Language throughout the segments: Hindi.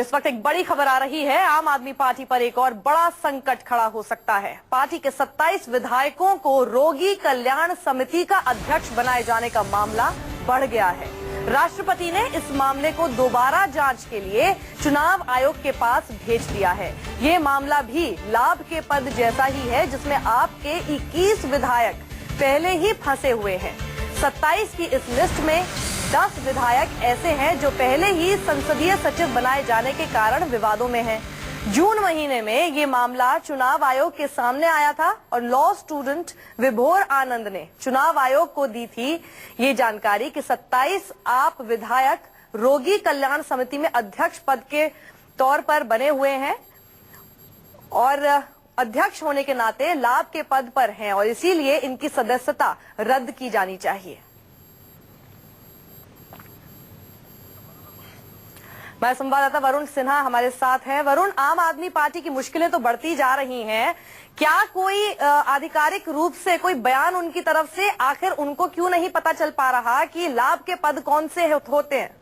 इस वक्त एक बड़ी खबर आ रही है। आम आदमी पार्टी पर एक और बड़ा संकट खड़ा हो सकता है। पार्टी के 27 विधायकों को रोगी कल्याण समिति का अध्यक्ष बनाए जाने का मामला बढ़ गया है। राष्ट्रपति ने इस मामले को दोबारा जांच के लिए चुनाव आयोग के पास भेज दिया है। ये मामला भी लाभ के पद जैसा ही है, जिसमें आपके 21 विधायक पहले ही फंसे हुए हैं। 27 की इस लिस्ट में 10 विधायक ऐसे हैं जो पहले ही संसदीय सचिव बनाए जाने के कारण विवादों में हैं। जून महीने में ये मामला चुनाव आयोग के सामने आया था और लॉ स्टूडेंट विभोर आनंद ने चुनाव आयोग को दी थी ये जानकारी कि 27 आप विधायक रोगी कल्याण समिति में अध्यक्ष पद के तौर पर बने हुए हैं और अध्यक्ष होने के नाते लाभ के पद पर हैं और इसीलिए इनकी सदस्यता रद्द की जानी चाहिए। मैं संवाददाता वरुण सिन्हा हमारे साथ हैं। वरुण, आम आदमी पार्टी की मुश्किलें तो बढ़ती जा रही हैं। क्या कोई आधिकारिक रूप से कोई बयान उनकी तरफ से, आखिर उनको क्यों नहीं पता चल पा रहा कि लाभ के पद कौन से होते हैं?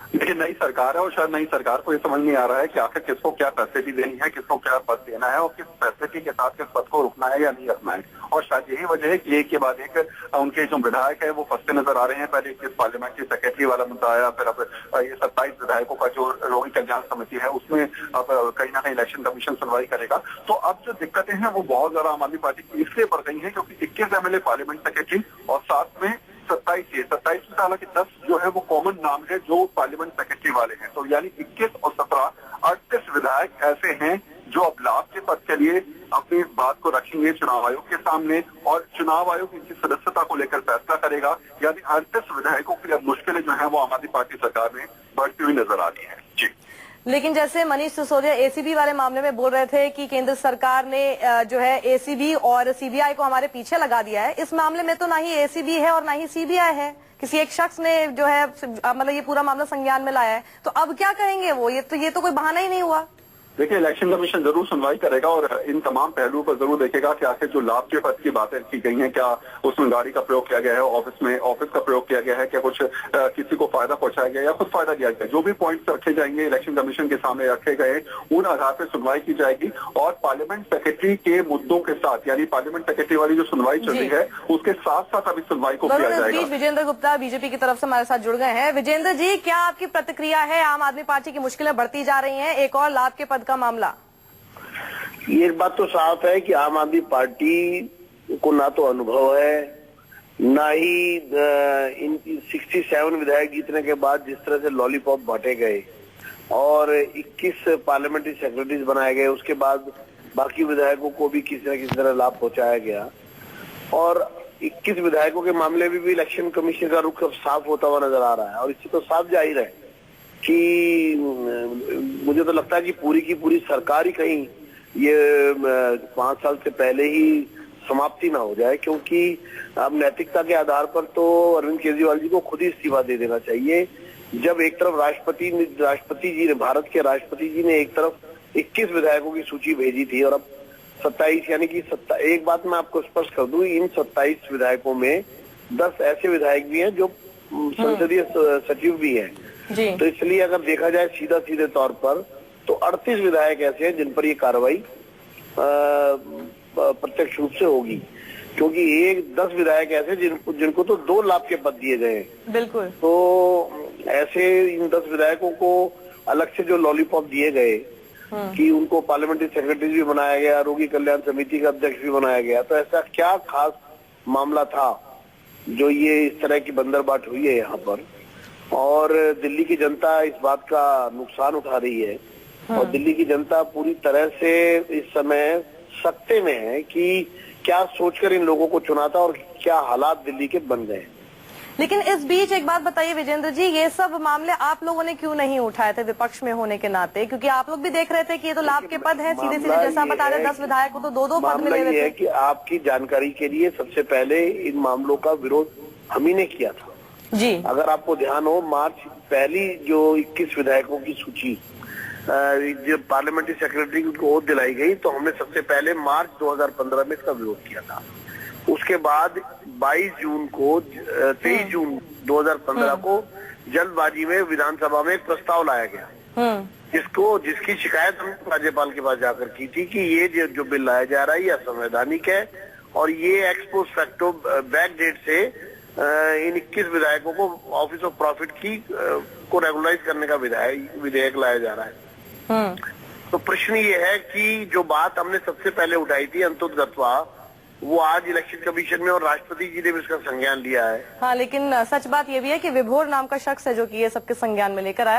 देखिए, नई सरकार है और शायद नई सरकार को ये समझ नहीं आ रहा है कि आखिर किसको क्या फैसिलिटी देनी है, किसको क्या पद देना है और किस फैसिलिटी के साथ किस पद को रुकना है या नहीं रखना है। और शायद यही वजह है कि एक के बाद एक उनके जो विधायक है वो फंसते नजर आ रहे हैं। पहले इस पार्लियामेंट्री सेक्रेटरी वाला मुद्दा आया, फिर अब ये 27 विधायकों का जो रोगी कल्याण समिति है उसमें अब कहीं ना कहीं इलेक्शन कमीशन सुनवाई करेगा। तो अब जो दिक्कतें हैं वो बहुत ज्यादा आम आदमी पार्टी की इसलिए बढ़ गई है क्योंकि 21 एमएलए पार्लियामेंट सेक्रेटरी और साथ में 27 में हालांकि 10 जो है वो कॉमन नाम है जो पार्लियामेंट सेक्रेटरी वाले हैं। तो यानी 21 और 17 38 विधायक ऐसे हैं जो अब लाभ के पद के लिए अपनी बात को रखेंगे चुनाव आयोग के सामने और चुनाव आयोग इनकी सदस्यता को लेकर फैसला करेगा। यानी 38 विधायकों की अब मुश्किलें जो है वो आम आदमी पार्टी सरकार में बढ़ती हुई नजर आ रही है। जी, लेकिन जैसे मनीष सिसोदिया एसीबी वाले मामले में बोल रहे थे कि केंद्र सरकार ने जो है एसीबी और सीबीआई को हमारे पीछे लगा दिया है, इस मामले में तो ना ही एसीबी है और ना ही सीबीआई है। किसी एक शख्स ने जो है मतलब ये पूरा मामला संज्ञान में लाया है। तो अब क्या कहेंगे वो? ये तो कोई बहाना ही नहीं हुआ। देखिए, इलेक्शन कमीशन जरूर सुनवाई करेगा और इन तमाम पहलुओं पर जरूर देखेगा कि आखिर जो लाभ के पद की बातें की गई हैं, क्या उसमें गाड़ी का प्रयोग किया गया है, ऑफिस का प्रयोग किया गया है, क्या कुछ किसी को फायदा पहुंचाया गया या खुद फायदा दिया गया। जो भी पॉइंट्स रखे जाएंगे इलेक्शन कमीशन के सामने रखे गए, उन आधार पर सुनवाई की जाएगी और पार्लियामेंट सेक्रेटरी के मुद्दों के साथ, यानी पार्लियामेंट सेक्रेटरी वाली जो सुनवाई चल रही है उसके साथ साथ अभी सुनवाई को किया जाएगा। विजेंद्र गुप्ता बीजेपी की तरफ से हमारे साथ जुड़ गए हैं। विजेंद्र जी, क्या आपकी प्रतिक्रिया है? आम आदमी पार्टी की मुश्किलें बढ़ती जा रही है, एक और लाभ के पद का मामला। ये बात तो साफ है कि आम आदमी पार्टी को ना तो अनुभव है, ना ही इन 67 विधायक जीतने के बाद जिस तरह से लॉलीपॉप बांटे गए और 21 पार्लियामेंट्री सेक्रेटरीज बनाए गए, उसके बाद बाकी विधायकों को भी किसी न किसी तरह लाभ पहुंचाया गया और 21 विधायकों के मामले में भी इलेक्शन कमीशन का रुख अब साफ होता हुआ नजर आ रहा है। और इससे तो साफ जाहिर है कि मुझे तो लगता है कि पूरी की पूरी सरकार ही कहीं ये 5 साल से पहले ही समाप्ति ना हो जाए, क्योंकि अब नैतिकता के आधार पर तो अरविंद केजरीवाल जी को खुद ही इस्तीफा दे देना चाहिए। जब एक तरफ राष्ट्रपति जी ने, भारत के राष्ट्रपति जी ने एक तरफ 21 विधायकों की सूची भेजी थी और अब 27, यानी कि एक बात मैं आपको स्पष्ट कर दूं, इन 27 विधायकों में 10 ऐसे विधायक भी हैं जो संसदीय सचिव भी हैं। तो इसलिए अगर देखा जाए सीधे तौर पर तो 38 विधायक ऐसे हैं जिन पर ये कार्रवाई प्रत्यक्ष रूप से होगी, क्योंकि 10 विधायक ऐसे जिनको तो 2 लाभ के पद दिए गए हैं। बिल्कुल। तो ऐसे इन 10 विधायकों को अलग से जो लॉलीपॉप दिए गए कि उनको पार्लियामेंट्री सेक्रेटरी भी बनाया गया, रोगी कल्याण समिति का अध्यक्ष भी बनाया गया, तो ऐसा क्या खास मामला था जो ये इस तरह की बंदरबाट हुई है यहाँ पर। और दिल्ली की जनता इस बात का नुकसान उठा रही है और दिल्ली की जनता पूरी तरह से इस समय सकते में है कि क्या सोचकर इन लोगों को चुना था और क्या हालात दिल्ली के बन गए। लेकिन इस बीच एक बात बताइए विजेंद्र जी, ये सब मामले आप लोगों ने क्यों नहीं उठाए थे विपक्ष में होने के नाते? क्योंकि आप लोग भी देख रहे थे कि ये तो लाभ के पद है, सीधे जैसा बता रहे 10 विधायक को तो 2-2 पद मिले हुए थे। कि आपकी जानकारी के लिए सबसे पहले इन मामलों का विरोध हम ही ने किया था जी। अगर आपको ध्यान हो, मार्च पहली जो 21 विधायकों की सूची जब पार्लियामेंट्री सेक्रेटरी को ओथ दिलाई गई तो हमने सबसे पहले मार्च 2015 में इसका विरोध किया था। उसके बाद 23 जून 2015 को जल्दबाजी में विधानसभा में एक प्रस्ताव लाया गया जिसकी शिकायत हमने राज्यपाल के पास जाकर की थी कि ये जो बिल लाया जा रहा है ये असंवैधानिक है और ये ex post facto back date से इन 21 विधायकों को ऑफिस ऑफ प्रॉफिट को रेगुलराइज करने का विधेयक लाया जा रहा है। तो प्रश्न ये है कि जो बात हमने सबसे पहले उठाई थी अंतुगत्वा, वो आज इलेक्शन कमीशन में और राष्ट्रपति जी ने भी इसका संज्ञान लिया है। हाँ, लेकिन सच बात ये भी है कि विभोर नाम का शख्स है जो कि ये सबके संज्ञान में लेकर आया।